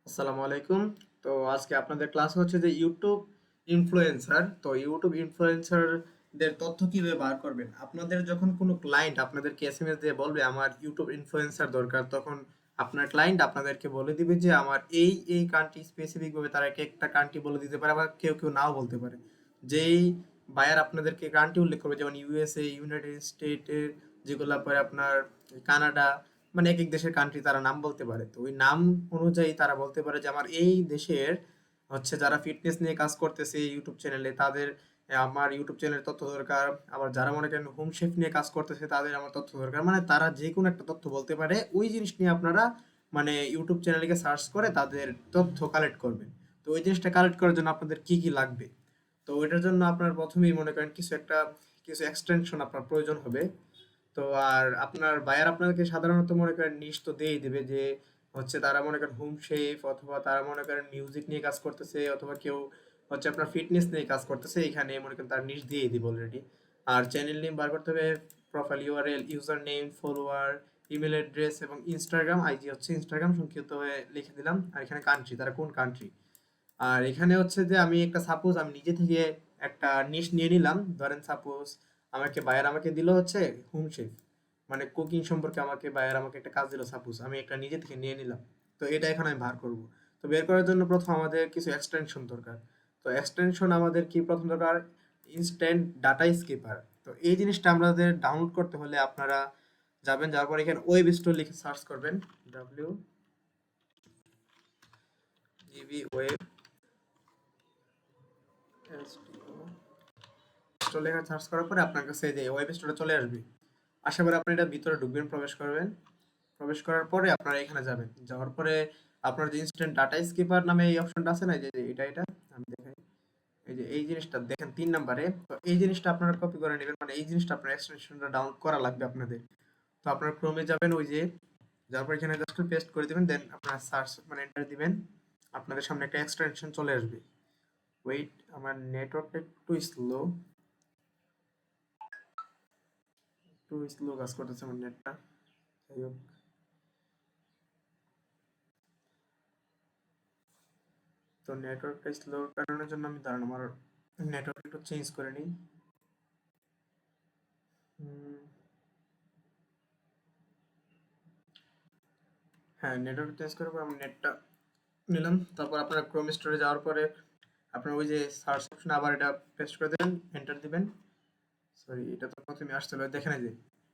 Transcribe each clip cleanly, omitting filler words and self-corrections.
আসসালামু আলাইকুম। তো আজকে আপনাদের ক্লাস হচ্ছে যে ইউটিউব ইনফ্লুয়েন্সার। তো ইউটিউব ইনফ্লুয়েন্সারদের তথ্য কিভাবে বার করবেন। আপনাদের যখন কোনো ক্লায়েন্ট আপনাদেরকে এসএমএস দিয়ে বলবে আমার ইউটিউব ইনফ্লুয়েন্সার দরকার, তখন আপনার ক্লায়েন্ট আপনাদেরকে বলে দিবে যে আমার এই কান্ট্রি স্পেসিফিক ভাবে তারা একটা কান্ট্রি বলে দিতে পারে, আবার কেউ নাও বলতে পারে। যেই বায়ার আপনাদেরকে কান্ট্রি উল্লেখ করবে, যেমন ইউএসএ, ইউনাইটেড স্টেটের, যেগুলা পরে আপনার কানাডা, মানে এক এক দেশের কান্ট্রি তারা নাম বলতে পারে। তো ওই নাম অনুযায়ী তারা বলতে পারে যে আমার এই দেশের হচ্ছে যারা ফিটনেস নিয়ে কাজ করতেছে ইউটিউব চ্যানেলে তাদের আমার ইউটিউব চ্যানেলের তথ্য দরকার। আবার যারা মনে করেন হোম শেফ নিয়ে কাজ করতেছে তাদের আমার তথ্য দরকার। মানে তারা যে কোনো একটা তথ্য বলতে পারে, ওই জিনিস নিয়ে আপনারা মানে ইউটিউব চ্যানেলকে সার্চ করে তাদের তথ্য কালেক্ট করবেন। তো ওই জিনিসটা কালেক্ট করার জন্য আপনাদের কি কি লাগবে। তো ওইটার জন্য আপনার প্রথমেই মনে করেন কিছু এক্সটেনশন আপনার প্রয়োজন হবে। তো আর আপনার বায়ার আপনাকে সাধারণত মনে করেন নিশ তো দিয়েই দিবে যে হচ্ছে তারা মনে করেন হোম শেফ, অথবা তারা মনে করেন মিউজিক নিয়ে কাজ করতেছে, অথবা কেউ হচ্ছে আপনার ফিটনেস নিয়ে কাজ করতেছে, এখানে মনে করেন তার নিশ দিয়েই দিবে অলরেডি। আর চ্যানেল নেম বার করতে হবে, profile URL, user name, follower, email address এবং ইনস্টাগ্রাম আইডি হচ্ছে ইনস্টাগ্রাম সংক্ষিপ্ত হয়ে লিখে দিলাম। আর এখানে কান্ট্রি, তারা কোন কান্ট্রি। আর এখানে হচ্ছে যে আমি একটা সাপোজ আমি নিজে থেকে একটা নিশ নিয়ে নিলাম। ধরেন সাপোজ বায়ার আমাকে দিল হচ্ছে হোম শেফ, মানে কুকিং সম্পর্কে বায়ার আমাকে একটা কাজ দিল, সাপোজ আমি একটা নিজে থেকে নিয়ে নিলাম। তো এটা এখন আমি বার করব। তো বের করার জন্য প্রথম আমাদের কিছু এক্সটেনশন দরকার। তো এক্সটেনশন আমাদের কি প্রথম দরকার, ইনস্ট্যান্ট ডাটা স্কিপার। তো এই জিনিসটা আমাদের ডাউনলোড করতে হলে আপনারা যাওয়ার পর এখানে ওয়েব স্টোর লিখে সার্চ করবেন, WGB ওয়েব স্টোর লেখা সার্চ করার পরে আপনার কাছে যে ওয়েব স্টোরে চলে আসবে। আশা করি আপনি এটা ভিতরে ঢুকবেন, প্রবেশ করবেন। প্রবেশ করার পরে আপনারা এখানে যাবেন, যাওয়ার পরে আপনার যে ইনস্ট্যান্ট ডাটা স্কিপার নামে এই অপশনটা আছে না, যে এটা আমি দেখাই। এই যে এই জিনিসটা দেখেন 3 নম্বরে। তো এই জিনিসটা আপনারা কপি করে নেবেন, মানে এই জিনিসটা আপনার এক্সটেনশনটা ডাউনলোড করা লাগবে আপনাদের। তো আপনারা ক্রোমে যাবেন, ওই যে যাওয়ার পর এখানে জাস্ট পেস্ট করে দিবেন, দেন আপনারা সার্চ মানে এন্টার দিবেন। আপনাদের সামনে একটা এক্সটেনশন চলে আসবে। ওয়েট, আমার নেটওয়ার্কটা একটু স্লো কাজ করতেছে আমার নেটটা। যাই হোক, তো নেটওয়ার্কটা স্লোর কারণের জন্য আমি দাঁড়ান আমার নেটওয়ার্ক একটু চেঞ্জ করে নিই। হুম, হ্যাঁ, নেটওয়ার্ক চেঞ্জ করার পর আমি নেটটা নিলাম। তারপর আপনারা ক্রোম স্টোরে যাওয়ার পরে আপনার ওই যে সার্চ অপশনে আবার এটা পেস্ট করে দেবেন, এন্টার দিবেন। সরি, এটা তো প্রথমে আসছিল, দেখেন এই যে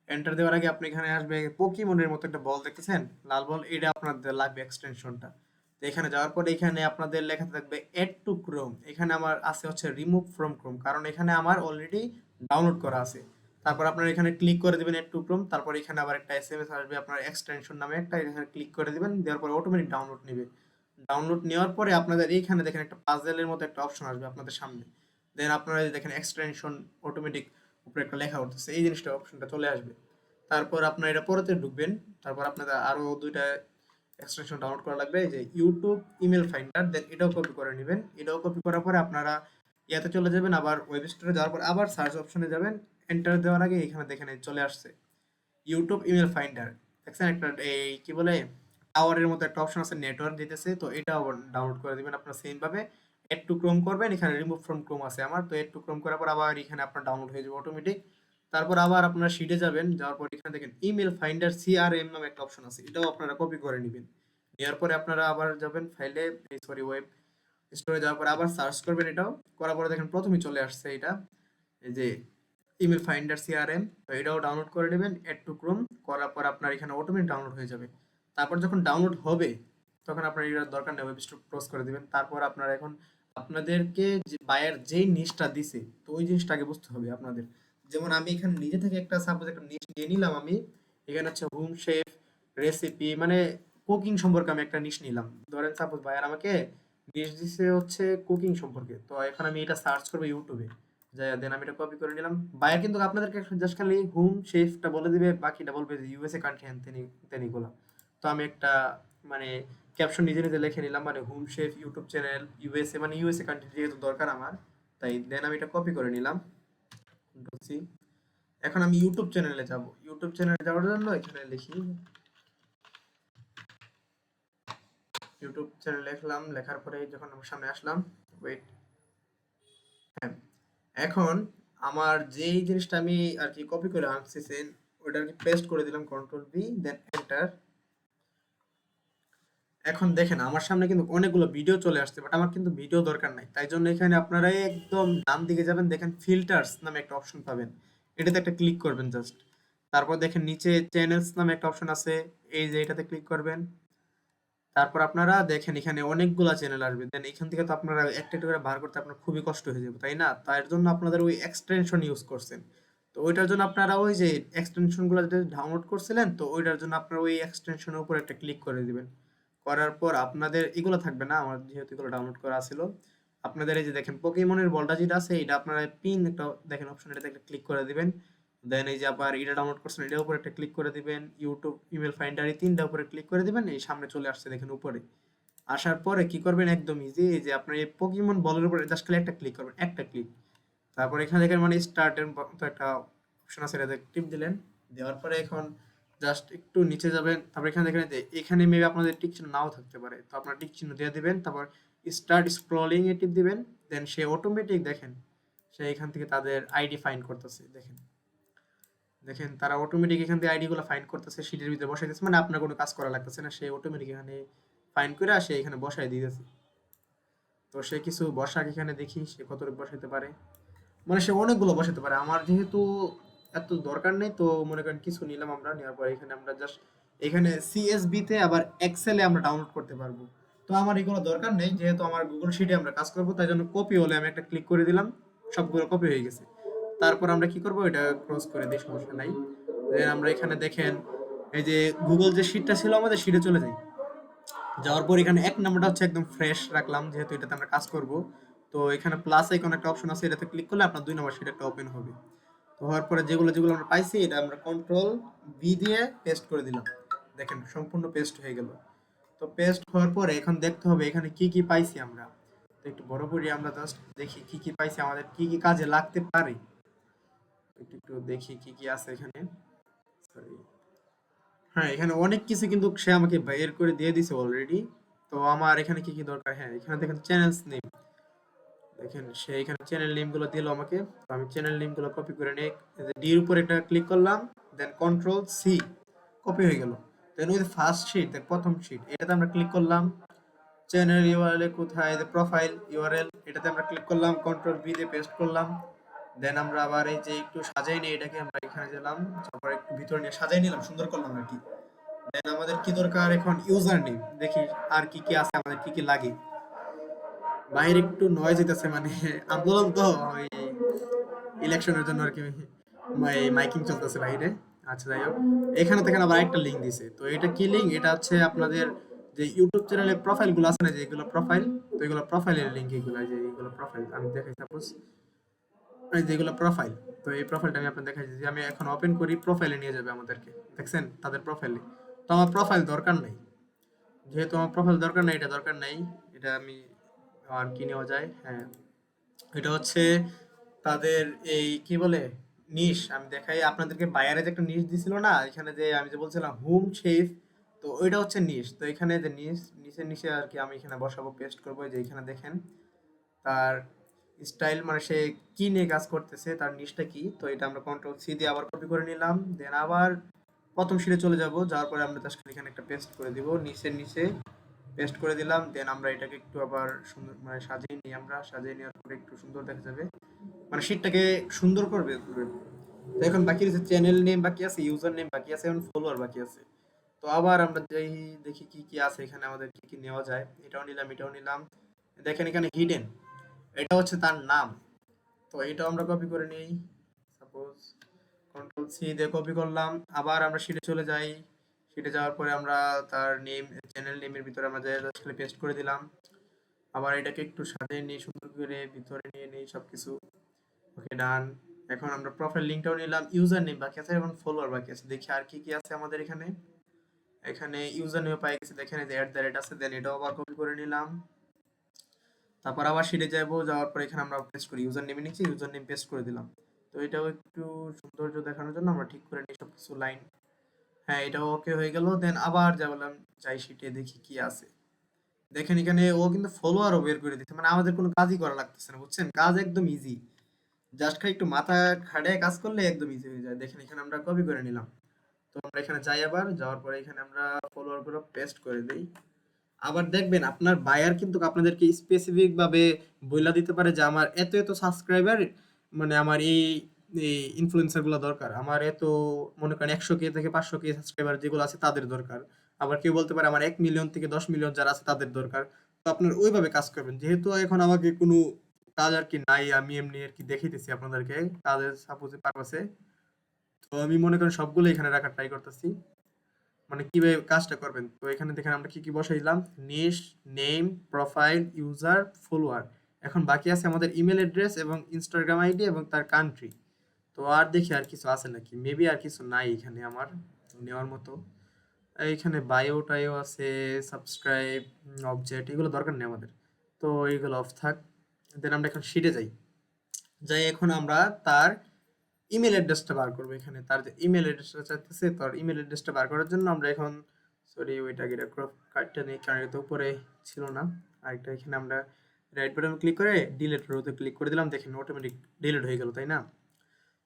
এন্টার দেওয়ার আগে আপনি এখানে আসবে পোকিমনের মতো একটা বল দেখতেছেন, লাল বল, এটা আপনাদের লাগবে এক্সটেনশনটা। তো এখানে যাওয়ার পরে এখানে আপনাদের লেখা থাকবে এড টু ক্রোম। এখানে আমার আছে হচ্ছে রিমুভ ফ্রম ক্রোম, কারণ এখানে আমার অলরেডি ডাউনলোড করা আছে। তারপর আপনারা এখানে ক্লিক করে দিবেন এড টু ক্রোম, তারপর এখানে আবার একটা এসএমএস আসবে আপনার এক্সটেনশন নামে একটা, এখানে ক্লিক করে দিবেন, দেওয়ার পরে অটোমেটিক ডাউনলোড নেবে। ডাউনলোড নেওয়ার পরে আপনাদের এইখানে দেখেন একটা পাজেলের মতো একটা অপশন আসবে আপনাদের সামনে। দেন আপনারা এই যে দেখেন এক্সটেনশন অটোমেটিক উপরে একটা লেখা উঠতেছে, এই জিনিসটা অপশনটা চলে আসবে। তারপর আপনার এটা পরেতে ঢুকবেন। তারপর আপনাদের আরো দুইটা এক্সটেনশন ডাউনলোড করা লাগবে, এই যে ইউটিউব ইমেল ফাইন্ডার, দেন এটাও কপি করে নেবেন। এটাও কপি করার পরে আপনারা ইয়াতে চলে যাবেন, আবার ওয়েব স্টোরে যাওয়ার পর আবার সার্চ অপশনে যাবেন। এন্টার দেওয়ার আগে এখানে দেখেন এই চলে আসছে ইউটিউব ইমেল ফাইন্ডার। দেখছেন একটা এই কি বলে টাওয়ারের মতো একটা অপশন আছে, নেটওয়ার্ক দিতেছে, তো এটাও ডাউনলোড করে দিবেন আপনার সেম ভাবে। এড টু ক্রোম করবেন, এখানে রিমুভ ফ্রম ক্রোম আছে আমার, তো এড টু ক্রোম করার পর আবার এখানে আপনার ডাউনলোড হয়ে যাবে অটোমেটিক। তারপর আবার আপনারা শিটে যাবেন, যাওয়ার পর এখানে দেখেন ইমেল ফাইন্ডার সিআরএম নামে একটা অপশন আছে, এটাও আপনারা কপি করে নেবেন। নেওয়ার পরে আপনারা আবার যাবেন ফাইলে, সরি ওয়েব স্টোরে যাওয়ার পরে আবার সার্চ করবেন, এটাও করার পরে দেখেন প্রথমেই চলে আসছে এটা, এই যে ইমেল ফাইন্ডার সিআরএম। তো এটাও ডাউনলোড করে নেবেন এড টু ক্রোম করার পর আপনার এখানে অটোমেটিক ডাউনলোড হয়ে যাবে। তারপর যখন ডাউনলোড হবে তখন আপনার এটার দরকার নেই, ওয়েব স্টোর ক্লোজ করে দিবেন। তারপর আপনারা এখন আপনাদেরকে যে বায়ার যেই নিশটা দিছে, তো ওই জিনিসটা আগে বুঝতে হবে আপনাদের। যেমন আমি এখানে নিজে থেকে একটা সাপোজ একটা নিশ নিয়ে নিলাম আমি। এখানে হচ্ছে হোম শেফ, রেসিপি, মানে কুকিং সম্পর্কে আমি একটা নিশ নিলাম। ধরেন সাপোজ বায়ার আমাকে নিশ দিছে হচ্ছে কুকিং সম্পর্কে, তো এখন আমি এটা সার্চ করবো ইউটিউবে। যাই দেন আমি এটা কপি করে নিলাম। বায়ার কিন্তু আপনাদেরকে জাস্ট খালি হোম শেফটা বলে দিবে, বাকিটা বলবে যে ইউএসএ কান্ট্রি হ্যান তেনি গুলো। তো আমি একটা মানে ক্যাপশন নিজে নিজে লিখে নিলাম, মানে home chef YouTube channel USA, মানে ইউএসএ কান্ট্রি যেহেতু দরকার আমার, তাই দেন আমি এটা কপি করে নিলাম, কন্ট্রোল সি। এখন আমি ইউটিউব চ্যানেলে যাব। ইউটিউব চ্যানেলে যাওয়ার জন্য এখানে লিখি ইউটিউব চ্যানেল লিখলাম, লেখার পরে যখন আমার সামনে আসলাম, ওয়েট, হ্যাঁ, এখন আমার যেই জিনিসটা আমি আর কি কপি করে আনছিছেন ওটা আর কি পেস্ট করে দিলাম, কন্ট্রোল ভি দেন এন্টার। এখন দেখেন আমার সামনে কিন্তু অনেকগুলো ভিডিও চলে আসছে, বাট আমার কিন্তু ভিডিও দরকার নাই, তাই জন্য এখানে আপনারা একদম ডান দিকে যাবেন, দেখেন ফিল্টার্স নামে একটা অপশন পাবেন, এটাতে একটা ক্লিক করবেন জাস্ট। তারপর দেখেন নিচে চ্যানেলস নামে একটা অপশন আছে, এই যে এটাতে ক্লিক করবেন। তারপর আপনারা দেখেন এখানে অনেকগুলা চ্যানেল আসবে, দেন এখান থেকে তো আপনারা একটা একটা করে বার করতে আপনার খুবই কষ্ট হয়ে যাবে, তাই না? তার জন্য আপনাদের ওই এক্সটেনশন ইউজ করছেন। তো ওইটার জন্য আপনারা ওই যে এক্সটেনশন গুলো যেটা ডাউনলোড করছিলেন, তো ওইটার জন্য আপনারা ওই এক্সটেনশনের উপর একটা ক্লিক করে দিবেন। করার পর আপনাদের এগুলো থাকবে না, আমার যেহেতু এগুলো ডাউনলোড করা ছিল। আপনাদের এই যে দেখেন পোকেমনের বলটা যেটা আছে, এটা আপনারা পিন একটা দেখেন অপশন, এটাতে একটা ক্লিক করে দিবেন। দেন এই যে আবার এটা ডাউনলোড করছেন, এটার উপর একটা ক্লিক করে দিবেন। ইউটিউব, ইমেল ফাইন্ডার, এই তিনটা উপরে ক্লিক করে দিবেন, এই সামনে চলে আসছে দেখেন উপরে। আসার পরে কি করবেন, একদম ইজি, এই যে আপনার এই পোকেমন বলের উপরে জাস্ট খালি একটা ক্লিক করবেন, একটা ক্লিক। তারপর এখানে দেখেন মানে স্টার্টের মতো একটা অপশন আছে, এটাতে টিপ দিলেন। দেওয়ার পরে এখন জাস্ট একটু নিচে যাবেন, তারপর এখানে দেখেন যে এখানে মেবি আপনাদের টিক চিহ্ন নাও থাকতে পারে, তো আপনার টিক চিহ্ন দিয়ে দিবেন, তারপর স্টার্ট স্ক্রলিং এ টিপ দিবেন। দেন সে অটোমেটিক দেখেন সে এখান থেকে তাদের আইডি ফাইন্ড করতেছে, দেখেন দেখেন তারা অটোমেটিক এখান থেকে আইডি গুলো ফাইন্ড করতেছে, সিটের ভিতরে বসাইতেছে, মানে আপনার কোনো কাজ করা লাগতেছে না, সে অটোমেটিক এখানে ফাইন্ড করে সে এখানে বসাই দিতেছে। তো সে কিছু বসাক, এখানে দেখি সে কতটুকু বসাইতে পারে, মানে সে অনেকগুলো বসাতে পারে। আমার যেহেতু এত দরকার নেই, তো মনে করেন কিছু নিলাম আমরা, নেওয়ার পরে এখানে আমরা জাস্ট এখানে সিএসবি তে আবার এক্সেলে আমরা ডাউনলোড করতে পারবো। তো আমার এগুলো দরকার নেই, যেহেতু আমার গুগল শিটে আমরা কাজ করবো, তাই জন্য কপি হলে আমি একটা ক্লিক করে দিলাম, সবগুলো কপি হয়ে গেছে। তারপর আমরা কি করব, এটা ক্লোজ করে দিই, সমস্যা নাই। দেন আমরা এখানে দেখেন এই যে গুগল যে শিটটা ছিল আমাদের, শিটে চলে যাই। যাওয়ার পর এখানে এক নাম্বারটা হচ্ছে একদম ফ্রেশ রাখলাম, যেহেতু এটাতে আমরা কাজ করব। তো এখানে প্লাস আইকন একটা অপশন আছে, এটাতে ক্লিক করলে আপনার 2 নম্বর শিট একটা ওপেন হবে। তো হওয়ার পরে যেগুলো যেগুলো আমরা পাইছি, এটা আমরা কন্ট্রোল ভি দিয়ে পেস্ট করে দিলাম, দেখেন সম্পূর্ণ পেস্ট হয়ে গেল। তো পেস্ট হওয়ার পরে এখন দেখতে হবে এখানে কি কি পাইছি আমরা। তো একটু বড় করে আমরা জাস্ট দেখি কি কি পাইছি, আমাদের কি কি কাজে লাগতে পারে। একটু একটু দেখি কি কি আছে এখানে। সরি, হ্যাঁ এখানে অনেক কিছু কিন্তু সে আমাকে বের করে দিয়ে দিছে অলরেডি। তো আমার এখানে কি কি দরকার, হ্যাঁ এখানে দেখেন চ্যানেলস নেম, দেখেন সে এখানে চ্যানেল নেম গুলো দিল আমাকে। তো আমি চ্যানেল নেম গুলো কপি করে নিয়ে ডির উপর একটা ক্লিক করলাম, দেন কন্ট্রোল সি, কপি হয়ে গেল। দেন ওই যে ফার্স্ট শিট, দেখ প্রথম শিট, এটাতে আমরা ক্লিক করলাম। চ্যানেল ইউআরএল কোথায়, প্রোফাইল ইউআরএল, এটাতে আমরা ক্লিক করলাম, কন্ট্রোল ভি দিয়ে পেস্ট করলাম। দেন আমরা আবার এই যে একটু সাজাই নিয়ে এটাকে আমরা এখানে গেলাম, তারপর একটু ভিতরে নিয়ে সাজাই নিলাম, সুন্দর করলাম আর কি। দেন আমাদের কি দরকার এখন, ইউজার নেম, দেখি আর কি কি আছে, আমাদের কি কি লাগে। বাইরে একটু নয়েজ হইতেছে, মানে আন্দোলন তো ওই ইলেকশনের জন্য আর কি, মাইকিং চলতেছে বাইরে। আচ্ছা যাই হোক, এখানে থেকে আবার একটা লিঙ্ক দিছে, তো এটা কি লিঙ্ক, এটা হচ্ছে আপনাদের যে ইউটিউব চ্যানেলের প্রোফাইল গুলো আছে না, যে এগুলো প্রোফাইল, তো এগুলো প্রোফাইলের লিঙ্ক, এগুলো যে এগুলো প্রোফাইল আমি দেখাই সাপোজ, এই যে এগুলো প্রোফাইল। তো এই প্রোফাইলটা আমি আপনাদের দেখাই, যে আমি এখন ওপেন করি, প্রোফাইলে নিয়ে যাবে আমাদেরকে, দেখছেন তাদের প্রোফাইলে। তো আমার প্রোফাইল দরকার নাই, যেহেতু আমার প্রোফাইল দরকার নাই, এটা দরকার নাই, এটা আমি আর কি নেওয়া যায়, হ্যাঁ এটা হচ্ছে তাদের এই কি বলে নিশ, আমি দেখাই আপনাদেরকে, বায়ারে যে একটা নিশ দিছিল না এখানে, যে আমি যে বলছিলাম হোম শেফ, তো ওইটা হচ্ছে নিশ। তো এখানে যে নিশ, নিচে নিচে আর কি আমি এখানে বসাবো, পেস্ট করবো, যে এখানে দেখেন তার স্টাইল, মানে সে কি নিয়ে কাজ করতেছে, তার নিশটা কি। তো এটা আমরা কন্ট্রোল সি দিয়ে আবার কপি করে নিলাম, দেন আবার প্রথম শিটে চলে যাব, যাওয়ার পরে আমরা জাস্ট এখানে একটা পেস্ট করে দিব, নিচের নিচে পেস্ট করে দিলাম। দেন আমরা এটাকে একটু আবার সুন্দর মানে সাজিয়ে নিই, আমরা সাজিয়ে নেওয়ার পরে একটু সুন্দর দেখা যাবে, মানে শীটটাকে সুন্দর করবে পুরো। তো এখন বাকি রয়েছে চ্যানেল নেম বাকি আছে, ইউজার নেম বাকি আছে, এখন ফলোয়ার বাকি আছে। তো আবার আমরা যাই, দেখি কি কি আছে এখানে, আমাদের কি কি নেওয়া যায়। এটাও নিলাম, এটাও নিলাম। দেখেন এখানে হিডেন, এটা হচ্ছে তার নাম। তো এটাও আমরা কপি করে নিই, সাপোজ কন্ট্রোল সি দিয়ে কপি করলাম। আবার আমরা শিটে চলে যাই, শিটে যাওয়ার পরে আমরা তার নেম, চ্যানেল নেমের ভিতরে আমরা জাস্ট পেস্ট করে দিলাম। আবার এটাকে একটু সাজিয়ে নিই সুন্দর করে, ভিতরে নিয়ে নিই সবকিছু। ওকে ডান। এখন আমরা প্রোফাইল লিংকটাও নিলাম, ইউজার নেম বাকি আছে, এবং ফলোয়ার বাকি আছে। দেখি আর কি কি আছে আমাদের এখানে। এখানে ইউজার নেম পাই গেছে, দেখেন এই যে @ আছে, দেন এটাও আবার কপি করে নিলাম। তারপর আবার শিটে যাবো, যাওয়ার পর এখানে আমরা পেস্ট করি, ইউজার নেমে নিচে ইউজার নেম পেস্ট করে দিলাম। তো এটাও একটু সৌন্দর্য দেখানোর জন্য আমরা ঠিক করে নিই সবকিছু লাইন। হ্যাঁ এটাও ওকে হয়ে গেল। দেন আবার যা বললাম, যাই শিটে দেখি কি আছে। দেখেন এখানে ও কিন্তু ফলোয়ারও বের করে দিচ্ছে, মানে আমাদের কোনো কাজই করা লাগতেছে না, বুঝছেন? কাজ একদম ইজি, জাস্ট খালি একটু মাথা খাটায় কাজ করলে একদম ইজি হয়ে যায়। দেখেন এখানে আমরা কপি করে নিলাম। তো আমরা এখানে যাই, আবার যাওয়ার পরে এখানে আমরা ফলোয়ার গুলো পেস্ট করে দেই। আবার দেখবেন আপনার বায়ার কিন্তু আপনাদেরকে স্পেসিফিক ভাবে বইলা দিতে পারে যে আমার এত এত সাবস্ক্রাইবার, মানে আমার এই এই ইনফ্লুয়েন্সার গুলো দরকার, আমার এত, মনে করেন 100K থেকে 500K সাবস্ক্রাইবার যেগুলো আছে তাদের দরকার। আবার কেউ বলতে পারে আমার 1 মিলিয়ন থেকে 10 মিলিয়ন যারা আছে তাদের দরকার। তো আপনার ওইভাবে কাজ করবেন, যেহেতু এখন আমাকে কোনো কাজ আর কি নাই, আমি এমনি আর কি দেখাইতেছি আপনাদেরকে কাজের সাপোজে পারপাসে। তো আমি মনে করেন সবগুলো এখানে রাখার ট্রাই করতেছি, মানে কিভাবে কাজটা করবেন। তো এখানে দেখেন আমরা কি কি বসাইলাম, নিশ, নেম, প্রোফাইল, ইউজার, ফলোয়ার। এখন বাকি আছে আমাদের ইমেল অ্যাড্রেস এবং ইনস্টাগ্রাম আইডি এবং তার কান্ট্রি। তো আর দেখি আর কিছু আছে নাকি, মেবি আর কিছু নাই এখানে আমার নেওয়ার মতো। এইখানে বায়ো টায়ো আছে, সাবস্ক্রাইব, অবজেক্ট, এগুলো দরকার নেই আমাদের। তো এইগুলো অফ থাক। দেন আমরা এখন শিটে যাই। যাই এখন আমরা তার ইমেল অ্যাড্রেসটা বার করবো। এখানে তার যে ইমেল অ্যাড্রেসটা চাইতেছে, তার ইমেল অ্যাড্রেসটা বার করার জন্য আমরা এখন, সরি ওইটা গিয়ে কার্ডটা নেই কারণ এটা উপরে ছিল না। আরেকটা এখানে আমরা রাইট বাটন ক্লিক করে ডিলিট রোতে ক্লিক করে দিলাম, দেখেন অটোমেটিক ডিলিট হয়ে গেল, তাই না?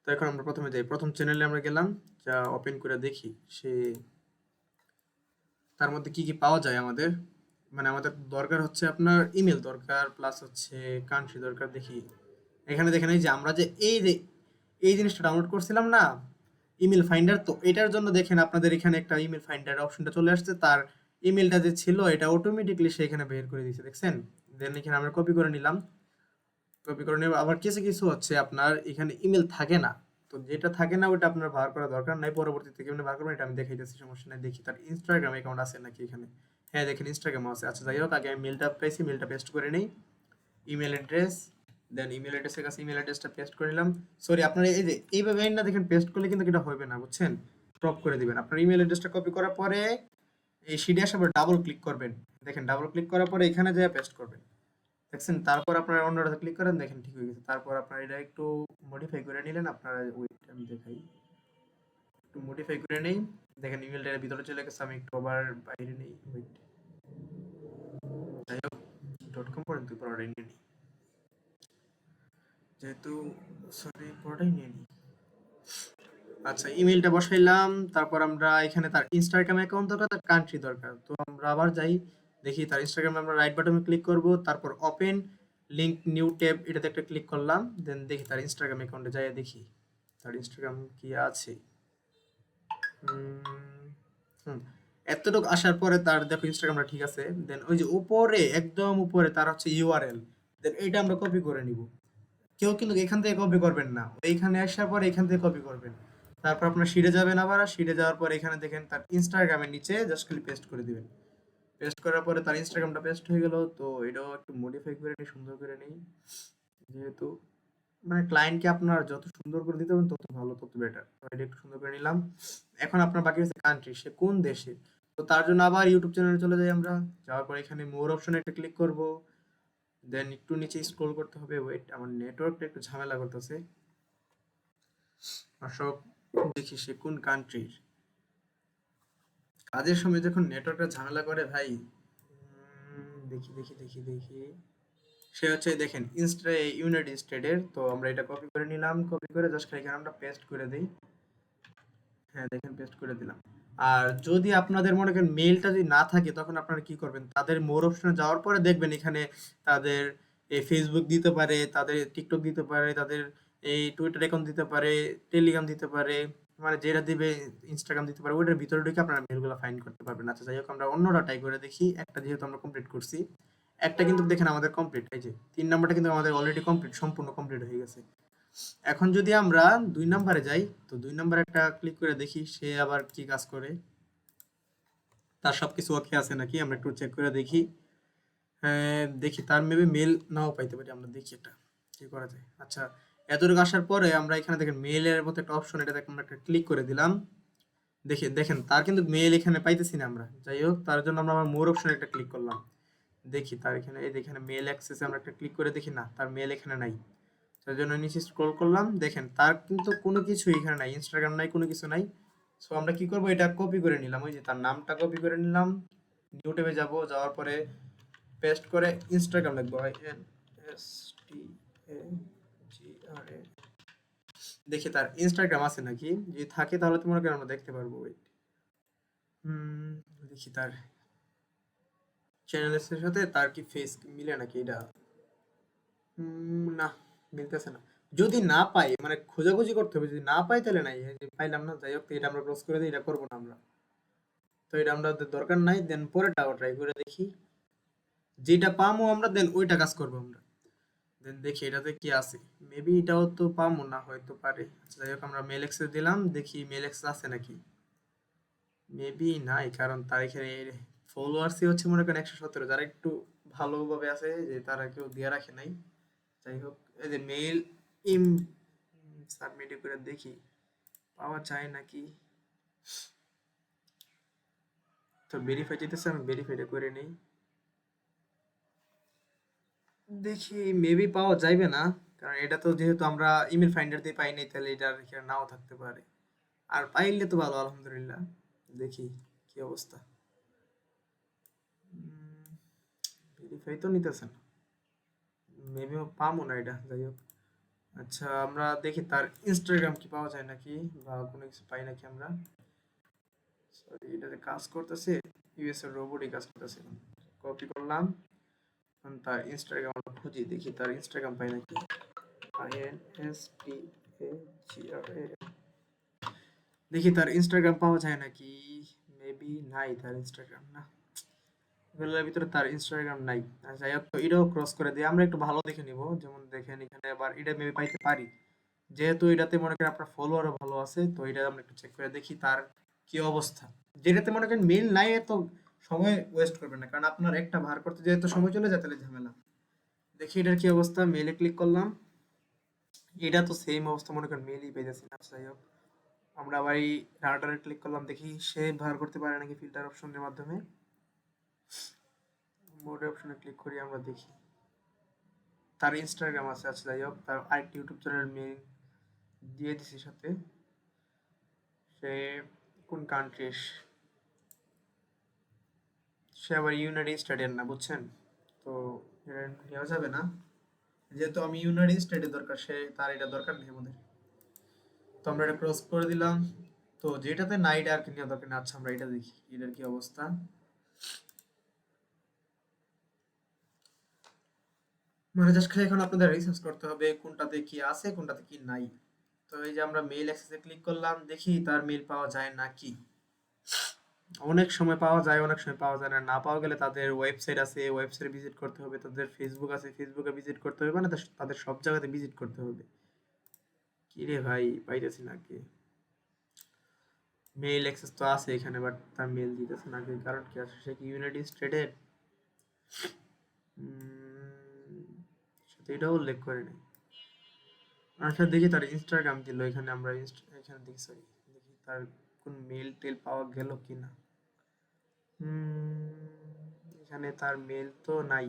তো এখন আমরা প্রথমে যাই, প্রথম চ্যানেলে আমরা গেলাম, যা ওপেন করে দেখি সে তার মধ্যে কি কি পাওয়া যায় আমাদের। মানে আমাদের দরকার হচ্ছে আপনার ইমেল দরকার, প্লাস হচ্ছে কান্ট্রি দরকার। দেখি এখানে দেখেন এই যে আমরা যে এই জিনিসটা ডাউনলোড করছিলাম না, ইমেল ফাইন্ডার, তো এটার জন্য দেখেন আপনাদের এখানে একটা ইমেল ফাইন্ডার অপশনটা চলে আসছে, তার ইমেলটা যে ছিল এটা অটোমেটিকলি সে এখানে বের করে দিয়েছে, দেখছেন? দেন এখানে আমরা কপি করে নিলাম, কপি করে নেব। আবার কিছু কিছু হচ্ছে আপনার এখানে ইমেল থাকে না, তো যেটা থাকে না ওটা আপনার বার করা দরকার নাই, পরবর্তীতে কেমনে বার করবেন এটা আমি দেখাইতেছি, সমস্যা নাই। দেখি তার ইনস্টাগ্রাম অ্যাকাউন্ট আছে নাকি এখানে। হ্যাঁ দেখেন ইনস্টাগ্রাম আছে। আচ্ছা যাই হোক, আগে আমি মেলটা পেয়েছি, মেলটা পেস্ট করে নেই। ইমেল অ্যাড্রেস, দেন ইমেল অ্যাড্রেসের কাছে ইমেল অ্যাড্রেসটা পেস্ট করে নিলাম। সরি আপনারা এই যে এইভাবে না, দেখেন পেস্ট করলে কিন্তু এটা হবে না, বুঝছেন? ক্রপ করে দিবেন। আপনার ইমেল অ্যাড্রেসটা কপি করার পরে এই শিটে আসার পর ডাবল ক্লিক করবেন। দেখেন ডাবল ক্লিক করার পরে এখানে যেয়ে পেস্ট করবেন, দেখছেন? তারপর আপনারা অন্যটাতে ক্লিক করেন, দেখেন ঠিক হয়ে গেছে। তারপর আপনারা এটা একটু মডিফাই করে নিলেন, আপনারা ওয়েট আমি দেখাই, একটু মডিফাই করে নেই। দেখেন ইমেলটার ভিতরে চলে গেছে, আমি একটু আবার বাইরে নেই, ওয়েট, যাই হোক ডট কম পর্যন্ত পুরোটাই নিয়ে নিই, যেহেতু, সরি পুরোটাই নিয়ে নিই। আচ্ছা ইমেলটা বসাইলাম, তারপর আমরা এখানে তার ইনস্টাগ্রাম অ্যাকাউন্ট দরকার, তার কান্ট্রি দরকার। তো আমরা আবার যাই, দেখি তার ইনস্টাগ্রামে আমরা রাইট বাটনে ক্লিক করব, তারপর ওপেন লিংক নিউ ট্যাব এটাতে একটা ক্লিক করলাম। দেন দেখি তার ইনস্টাগ্রাম অ্যাকাউন্টে যাই, দেখি তার ইনস্টাগ্রাম কি আছে। হুম এতটুকু আসার পরে তার দেখো ইনস্টাগ্রামটা ঠিক আছে। দেন ওই যে উপরে একদম উপরে তার হচ্ছে ইউআরএল, দেন এইটা আমরা কপি করে নিব। কেউ কিন্তু এখান থেকে কপি করবেন না, এইখানে আসার পর এখান থেকে কপি করবেন। তারপর আপনার শিটে যাবেন, আবার শিটে যাওয়ার পর এখানে দেখেন তার ইনস্টাগ্রামের নিচে জাস্ট খালি পেস্ট করে দিবেন। পেস্ট করার পরে তার ইনস্টাগ্রামটা পেস্ট হয়ে গেল। তো এটাও একটু মডিফাই করে নিই, সুন্দর করে নিই, যেহেতু মানে ক্লায়েন্টকে আপনার যত সুন্দর করে দিতে পারবেন তত ভালো, তত বেটার। তো এটা একটু সুন্দর করে নিলাম। এখন আপনার বাকি আছে কান্ট্রি, সে কোন দেশে। তো তার জন্য আবার ইউটিউব চ্যানেলে চলে যাই আমরা, যাওয়ার পর এখানে মোর অপশনে একটা ক্লিক করব। দেন একটু নিচে স্ক্রল করতে হবে, ওয়েট আমার নেটওয়ার্কটা একটু ঝামেলা করতেছে। দর্শক দেখি সে কোন কান্ট্রির। কাজের সময় যখন নেটওয়ার্কটা ঝামেলা করে ভাই, দেখি দেখি দেখি দেখি, সে হচ্ছে দেখেন ইউনাইটেড স্টেটের। তো আমরা এটা কপি করে নিলাম, কপি করে জাস্ট এখানে আমরা পেস্ট করে দিই। হ্যাঁ দেখেন পেস্ট করে দিলাম। আর যদি আপনাদের মনে করেন মেইলটা যদি না থাকে তখন আপনারা কি করবেন, তাদের মোর অপশনে যাওয়ার পরে দেখবেন এখানে তাদের এই ফেসবুক দিতে পারে, তাদের টিকটক দিতে পারে, তাদের এই টুইটার অ্যাকাউন্ট দিতে পারে, টেলিগ্রাম দিতে পারে, মানে যেটা দিবে, ইনস্টাগ্রাম দিতে পারে, ওইটার ভিতরে ঢুকে আপনারা মেলগুলো ফাইন্ড করতে পারবেন। আচ্ছা যাই হোক, আমরা অন্যটা ট্রাই করে দেখি। একটা যেহেতু আমরা কমপ্লিট করছি, একটা কিন্তু দেখেন আমাদের কমপ্লিট, এই যে 3 নাম্বারটা কিন্তু আমাদের অলরেডি কমপ্লিট, সম্পূর্ণ কমপ্লিট হয়ে গেছে। এখন যদি আমরা 2 নাম্বারে যাই, তো 2 নাম্বার একটা ক্লিক করে দেখি সে আবার কি কাজ করে, তার সবকিছু ওকে আছে নাকি আমরা একটু চেক করে দেখি। হ্যাঁ দেখি তার মেবি মেল নাও পাইতে পারি, আমরা দেখি এটা কি করা যায়। আচ্ছা এতটুকু আসার পরে আমরা এখানে দেখেন মেলের মতো একটা অপশন, এটা আমরা একটা ক্লিক করে দিলাম। দেখি দেখেন তার কিন্তু মেল এখানে পাইতেছি না আমরা। যাই হোক তার জন্য আমরা আবার মোর অপশনে একটা ক্লিক করলাম, দেখি তার এখানে, এই এখানে মেল অ্যাক্সেসে আমরা একটা ক্লিক করে দেখি, না তার মেল এখানে নাই। তার জন্য নিচে স্ক্রল করলাম, দেখেন তার কিন্তু কোনো কিছু এখানে নাই, ইনস্টাগ্রাম নাই, কোনো কিছু নাই। সো আমরা কি করব, এটা কপি করে নিলাম, ওই যে তার নামটা কপি করে নিলাম, নিউ ট্যাবে যাব, যাওয়ার পরে পেস্ট করে ইনস্টাগ্রাম লিখবো, INSTAGRA। দেখি তার ইনস্টাগ্রাম আছে নাকি, যদি থাকে তাহলে তো মনে করেন আমরা দেখতে পারবো। ওয়েট, দেখি তার চ্যানেলের সাথে তার কি ফেস মিলে নাকি এটা। না, মিলতেছে না। যদি না পাই মানে খোঁজাখুঁজি করতে হবে, যদি না পাই তাহলে নাই, এই যে পাইলাম না, যাই হোক এটা আমরা ক্লোজ করে দিই, এটা করবো না আমরা। তো এটা আমরা দরকার নাই, দেন পরেরটা আবার ট্রাই করে দেখি, যেটা পামো আমরা দেন ওইটা কাজ করবো আমরা। দেন দেখি এটাতে কি আছে, মেবি এটাও তো পামো না, হয়তো পারে। আচ্ছা যাই হোক, আমরা মেল এক্সে দিলাম, দেখি মেল এক্স আছে নাকি। মেবি নাই, কারণ তার এখানে ফলোয়ার্সই হচ্ছে মনে করেন 117, যারা একটু ভালোভাবে আছে যে তারা কেউ দিয়ে রাখে নাই। যাই হোক, এই যে মেইল ইম সাবমিট করে দেখি পাওয়া যায় নাকি। তো ভেরিফাই যেতেছে, আমি ভেরিফাইটা করে নেই, দেখি মেবি পাওয়া যাইবে না। কারণ এটা তো যেহেতু আমরা ইমেল ফাইন্ডার দিয়ে পাই নাই, তাহলে এটা এখানে নাও থাকতে পারে। আর পাইলে তো ভালো, আলহামদুলিল্লাহ। দেখি কি অবস্থা। ভেরিফাই তো নিতেছে না, মেবি পাবো না এটা, যাই হোক। আচ্ছা আমরা দেখি তার ইনস্টাগ্রাম কি পাওয়া যায় নাকি, বা কোনো কিছু পাই নাকি আমরা। সরি, এটাতে কাজ করতেছে, ইউএস এর রোবটই কাজ করতেছে। কপি করলাম, এখন তার ইনস্টাগ্রাম আমরা খুঁজি, দেখি তার ইনস্টাগ্রাম পাই নাকি। INSTAGRA, দেখি তার ইনস্টাগ্রাম পাওয়া যায় নাকি। মেবি নাই, তার ইনস্টাগ্রাম না, এগুলোর ভিতরে তার ইনস্টাগ্রাম নাই। আর যাই হোক, তো এটাও ক্রস করে দিয়ে আমরা একটু ভালো দেখে নিব, যেমন দেখেন এখানে আবার এটা মেবি পাইতে পারি, যেহেতু এটাতে মনে করেন আপনার ফলোয়ারও ভালো আছে, তো এটা আমরা একটু চেক করে দেখি তার কি অবস্থা। যেটাতে মনে করেন মেল নাই, এত সময় ওয়েস্ট করবেন না, কারণ আপনার একটা ভার করতে যেহেতু সময় চলে যায়, তাহলে ঝামেলা। দেখি এটার কি অবস্থা, মেলে ক্লিক করলাম, এটা তো সেম অবস্থা, মনে করেন মেলই পেয়েছি না। যাই হোক, আমরা আবার এই রাউটারে ক্লিক করলাম, দেখি সে ভার করতে পারে নাকি ফিল্টার অপশনের মাধ্যমে। মোডে অপশনে ক্লিক করি, আমরা দেখি তার ইনস্টাগ্রাম আছে। আচ্ছা যাই হোক, তার আরেকটি ইউটিউব চ্যানেল মেল দিয়ে দিছি সাথে। সে কোন কান্ট্রির, সে আবার ইউনাইটেড স্টেটের না, বুঝছেন। তো এটা নেওয়া যাবে না, যেহেতু আমি ইউনাইটেড স্টেটের দরকার, সে তার এটা দরকার নেই আমাদের। তো আমরা এটা ক্রস করে দিলাম। তো যেটাতে না এটা আর কি নেওয়া দরকার না। আচ্ছা আমরা এটা দেখি এটার কি অবস্থা। মানে জাস্ট খালি এখন আপনাদের রিসার্চ করতে হবে কোনটাতে কি আছে কোনটাতে কি নাই। তো এই যে আমরা মেইল অ্যাক্সেসে ক্লিক করলাম, দেখি তার মেইল পাওয়া যায় নাকি। অনেক সময় পাওয়া যায়, অনেক সময় পাওয়া যায় না। না পাওয়া গেলে তাদের ওয়েবসাইট আছে, ওয়েবসাইটে ভিজিট করতে হবে, তাদের ফেসবুক আছে, ফেসবুকে ভিজিট করতে হবে, মানে তাদের সব জায়গাতে ভিজিট করতে হবে। কি রে ভাই, পাইতেছি না কি। মেইল অ্যাক্সেস তো আছে এখানে, বাট তার মেইল দিতেছে না কি, কারণ কি আছে, সে কি ইউনাইটেড স্টেটের সাথে এটাও উল্লেখ করে নেই। আচ্ছা দেখি তার ইনস্টাগ্রাম দিল এখানে, আমরা এখানে দেখি, সরি দেখি তার কোন মেল টেল পাওয়া গেল কিনা। এখানে তার মেল তো নাই।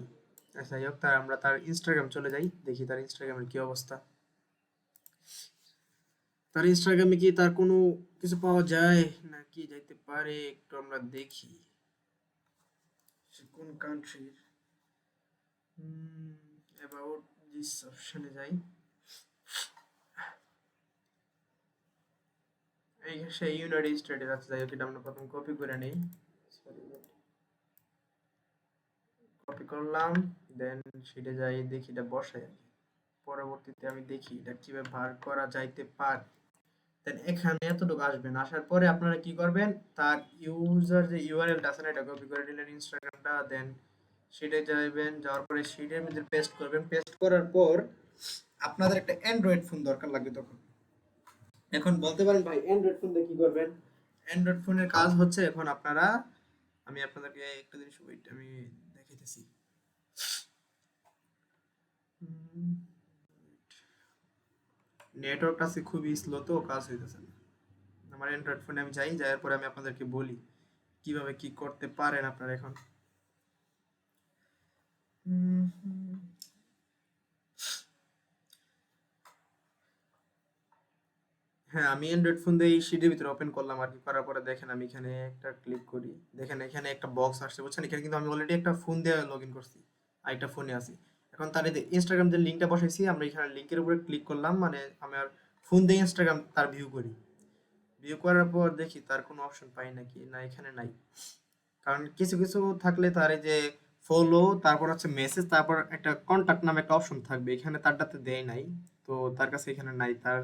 আচ্ছা যাই হোক, তার আমরা তার ইনস্টাগ্রাম চলে যাই, দেখি তার ইনস্টাগ্রামের কি অবস্থা। তার ইনস্টাগ্রামে কি তার কোনো কিছু পাওয়া যায় নাকি, যাইতে পারে, একটু আমরা দেখি সে কোন কান্ট্রির। অ্যাবাউট দিস অপশনে যাই, এই সে ইউনাইটেড স্টেটের আছে। যাই হোক, এটা আমরা প্রথম কপি করে নেই, সরি কপি করলাম, দেন সেটা যাই দেখি এটা বসাই আর কি। পরবর্তীতে আমি দেখি এটা কিভাবে বার করা যাইতে পারে। দেন এখানে এতটুকু আসবেন, আসার পরে আপনারা কি করবেন, তার ইউজার যে ইউআরএলটা আছে না, এটা কপি করে নিলেন ইনস্টাগ্রামটা, দেন সেটে যাবেন, যাওয়ার পরে সেটের মধ্যে পেস্ট করবেন। পেস্ট করার পর আপনাদের একটা অ্যান্ড্রয়েড ফোন দরকার লাগবে তখন। এখন বলতে পারেন ভাই অ্যান্ড্রয়েড ফোন দিয়ে কি করবেন। অ্যান্ড্রয়েড ফোনের কাজ হচ্ছে, এখন আপনারা, আমি আপনাদেরকে একটা জিনিস ওয়েট আমি দেখাইতেছি। নেটওয়ার্কটা আছে খুবই স্লো, তো কাজ হইতেছে না আমার অ্যান্ড্রয়েড ফোনে। আমি যাই, যাওয়ার পরে আমি আপনাদেরকে বলি কিভাবে কি করতে পারেন আপনারা এখন। হ্যাঁ, আমি অ্যান্ড্রয়েড ফোন দিয়ে এই শিটের ভিতরে ওপেন করলাম আরকি। করার পরে দেখেন আমি এখানে একটা ক্লিক করি। দেখেন এখানে একটা বক্স আসছে বুঝছেন? এখানে কিন্তু আমি অলরেডি একটা ফোন দিয়ে লগইন করছি। আরেকটা ফোনে আছি। এখন তার এই যে Instagram যে লিঙ্কটা বসাইছি আমরা এখানে লিঙ্কের উপরে ক্লিক করলাম মানে আমার ফোন দিয়ে Instagram তার ভিউ করি। ভিউ করার পর দেখি তার কোনো অপশন পাই নাকি? না এখানে নাই। কারণ কিছু, কিছু থাকলে তার এই যে ফলো তারপর হচ্ছে মেসেজ তারপর একটা কনট্যাক্ট নামে একটা অপশন থাকবে। এখানে তারটাতে দেয় নাই। তো তার কাছে এখানে নাই। তার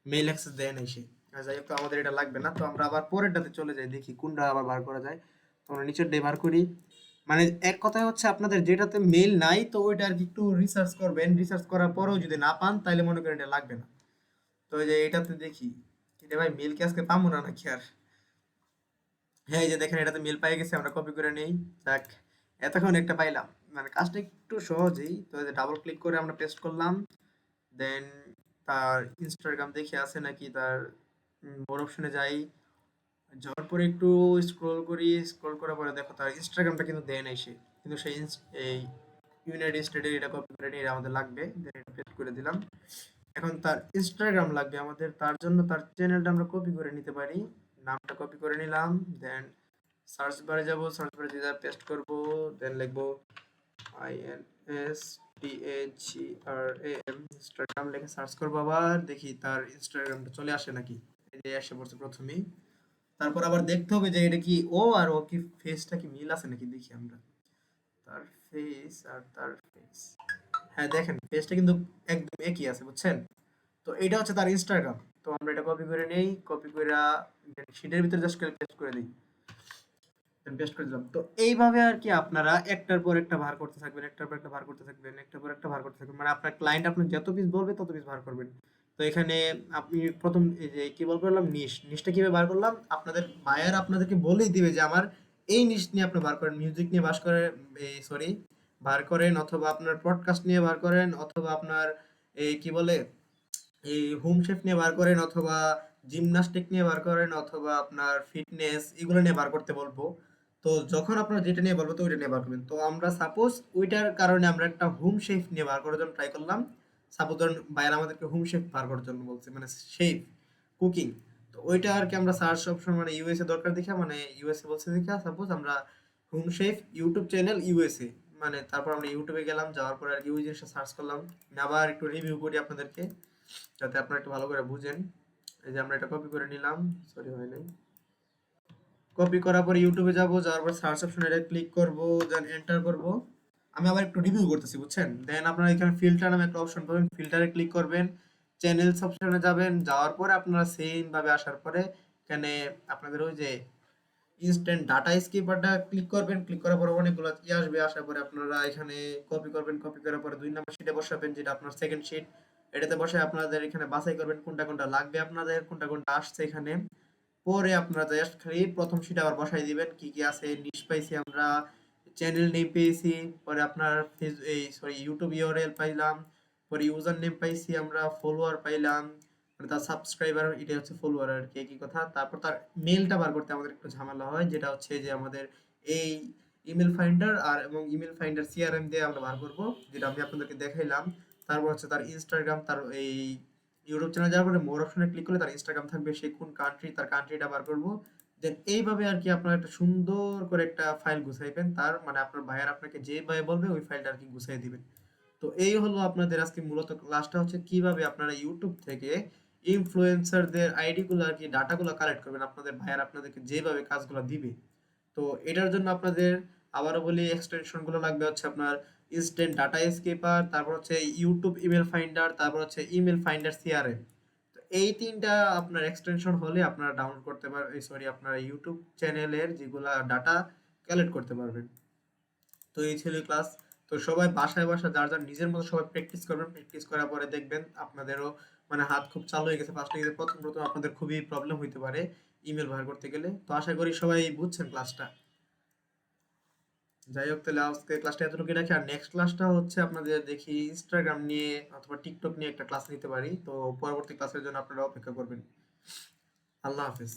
মেইল অ্যাক্সেস দেয় নাই সে। যাই হোক তো আমাদের এটা লাগবে না। তো আমরা আবার পরেরটাতে চলে যাই দেখি কোনটা আবার বার করা যায়। তো আমরা নিচেরটাই বার করি। মানে এক কথায় হচ্ছে আপনাদের যেটাতে মেইল নাই তো ওইটা আরকি একটু রিসার্চ করবেন। রিসার্চ করার পরেও যদি না পান তাইলে মনে করেন এটা লাগবে না। তো এই যে এটাতে দেখি। এটা ভাই মেইল কি আজকে পাবো না নাকি আর? হ্যাঁ, এই যে দেখেন এটাতে মিল পেয়ে গেছি আমরা কপি করে নেই। যাক এতক্ষণ একটা পাইলাম। মানে কাজটা একটু সহজেই। তো এই যে ডাবল ক্লিক করে আমরা পেস্ট করলাম। দেন তার ইনস্টাগ্রাম দেখি আছে নাকি তার মোর অপশনে যাই। যাওয়ার পরে একটু স্ক্রল করি। স্ক্রল করার পরে দেখো তার ইনস্টাগ্রামটা কিন্তু দেয় নাই সে। কিন্তু সেই এই ইউনাইটেড স্টেটের এটা কপি করে নিয়ে এটা আমাদের লাগবে। দেন এটা পেস্ট করে দিলাম। এখন তার ইনস্টাগ্রাম লাগবে আমাদের। তার জন্য তার চ্যানেলটা আমরা কপি করে নিতে পারি। নামটা কপি করে নিলাম। দেন সার্চ বারে যাব, সার্চ বারে যেটা পেস্ট করব, দেন লিখব INSTAGRAM ইনস্টাগ্রাম লিখে সার্চ করব আবার দেখি তার ইনস্টাগ্রামটা চলে আসে নাকি। এই যে এসে পড়ছে প্রথমেই। তারপর আবার দেখতে হবে যে এটা কি ও আর ও কি ফেসটা কি মিল আছে নাকি দেখি আমরা। তার ফেস আর তার ফেস। হ্যাঁ দেখেন ফেসটা কিন্তু একদম একই আছে বুঝছেন? তো এটা হচ্ছে তার ইনস্টাগ্রাম। তো আমরা এটা কপি করে নেই, কপি কইরা শিটের ভিতরে জাস্ট পেস্ট করে দিই। পেস্ট করে দিলাম। তো এইভাবে আরকি আপনারা একটার পর একটা ভার করতে থাকবেন, একটার পর একটা ভার করতে থাকবেন, একটার পর একটা ভার করতে থাকবেন। মানে আপনার ক্লায়েন্ট আপনার যত পিস বলবে তত পিস ভার করবেন। তো এখানে আপনি ১ম এই যে কি বার করলাম নিশ। নিশটা কিভাবে বার করলাম? আপনাদের বায়ার আপনাদেরকে বলেই দিবে যে আমার এই নিশ নিয়ে আপনি বার করেন। মিউজিক নিয়ে বাস করে সরি বার করেন অথবা আপনার পডকাস্ট নিয়ে বার করেন অথবা আপনার এই কি বলে এই হোম শেফ নিয়ে বার করেন অথবা জিমনাস্টিক নিয়ে বার করেন অথবা আপনার ফিটনেস এগুলো নিয়ে বার করতে বলবো। তো যখন আপনার যেটা নিয়ে বলবো তো ওইটা নিয়ে বার করবেন। তো আমরা সাপোজ ওইটার কারণে আমরা একটা হোম শেফ নিয়ে বার করার জন্য ট্রাই করলাম। সাপোজ ধরুন বাইরে আমাদেরকে হোম শেফ বার করার জন্য বলছে মানে শেফ কুকিং। তো ওইটা আর কি আমরা সার্চ অপশন মানে ইউএসএ দরকার দেখা মানে ইউএসএ বলছে দেখা সাপোজ আমরা home chef YouTube channel USA মানে তারপর আমরা ইউটিউবে গেলাম যাওয়ার পরে আর কি ওই জিনিসটা সার্চ করলাম। আমি আবার একটু রিভিউ করি আপনাদেরকে যাতে আপনারা একটু ভালো করে বুঝেন। এই যে আমরা এটা কপি করে নিলাম। সরি হয় নাই। কপি করার পর ইউটিউবে যাব, যাওয়ার পর সার্চ অপশনে এটা ক্লিক করব, দেন এন্টার করব। আমি আবার একটু রিভিউ করতেছি বুঝছেন? দেন আপনারা এখানে ফিল্টার নামে একটা অপশন পাবেন, ফিল্টারে ক্লিক করবেন, চ্যানেলস অপশনে যাবেন, যাওয়ার পরে আপনারা সেম ভাবে আসার পরে এখানে আপনাদের ওই যে ইনস্ট্যান্ট ডাটা স্কিপারটা ক্লিক করবেন, ক্লিক করার পরে অনেকগুলো আসবে, আসার পরে আপনারা এখানে কপি করবেন, কপি করার পরে ২ নাম্বার শিটে বসাবেন যেটা আপনার সেকেন্ড শিট। এটাতে বসে আপনাদের এখানে বাছাই করবেন কোনটা কোনটা লাগবে আপনাদের, কোনটা কোনটা আসছে এখানে। পরে আপনারা জাস্ট খালি ১ম শিট আবার বসাই দিবেন কি, কি আছে। নিশ পাইছি আমরা, চ্যানেল নেম পেয়েছি, পরে আপনার ইউটিউব ইউআরএল পাইলাম, পরে ইউজার নেম পাইছি আমরা, ফলোয়ার পাইলাম, মানে তার সাবস্ক্রাইবার এটা হচ্ছে ফলোয়ার আর কি একই কথা। তারপর তার মেইলটা বার করতে আমাদের একটু ঝামেলা হয় যেটা হচ্ছে যে আমাদের এই ইমেল ফাইন্ডার আর এবং ইমেল ফাইন্ডার সিআরএম দিয়ে আমরা বার করব যেটা আমি আপনাদেরকে দেখাইলাম। তারপর হচ্ছে তার ইনস্টাগ্রাম তার এই ইউটিউব চ্যানেল যাওয়ার পরে মোর অপশনে ক্লিক করলে তার ইনস্টাগ্রাম থাকবে, সে কোন কান্ট্রি তার কান্ট্রিটা বার করব। দেন এইভাবে আর কি আপনারা একটা সুন্দর করে একটা ফাইল গুছাইবেন তার মানে আপনার ভাইয়ার আপনাকে যেভাবে বলবে ওই ফাইলটা আর কি গুছাই দিবেন। তো এই হলো আপনাদের আজকে মূলত ক্লাসটা হচ্ছে কিভাবে আপনারা ইউটিউব থেকে ইনফ্লুয়েন্সারদের আইডি গুলো আর কি ডাটাগুলো কালেক্ট করবেন আপনাদের ভাইয়ার আপনাদেরকে যেভাবে কাজগুলো দিবে। তো এটার জন্য আপনাদের আবারও বলি এক্সটেনশন গুলো লাগবে হচ্ছে আপনার ইনস্ট্যান্ট ডাটা স্কেপার, তারপর হচ্ছে ইউটিউব ইমেল ফাইন্ডার, তারপর হচ্ছে ইমেল ফাইন্ডার সিআরএম। তো এই তিনটা আপনার এক্সটেনশন হলে আপনারা ডাউনলোড করতে পারবেন, সরি আপনার ইউটিউব চ্যানেলের যেগুলা ডাটা কালেক্ট করতে পারবেন। তো এই ছিল ক্লাস। তো সবাই বাসায় বাসায় যার যার নিজের মতো সবাই প্র্যাকটিস করবেন, প্র্যাকটিস করার পরে দেখবেন আপনাদেরও মানে হাত খুব চালু হয়ে গেছে। ফার্স্টে গেলে প্রথম প্রথম আপনাদের খুবই প্রবলেম হইতে পারে ইমেল বার করতে গেলে। তো আশা করি সবাই বুঝছেন ক্লাসটা। যাই হোক তাহলে আজকে ক্লাসটা এতটুকুই রাখি। আর নেক্সট ক্লাসটা হচ্ছে আপনাদের দেখি ইনস্টাগ্রাম নিয়ে অথবা টিকটক নিয়ে একটা ক্লাস নিতে পারি। তো পরবর্তী ক্লাসের জন্য আপনারা অপেক্ষা করবেন। আল্লাহ হাফেজ।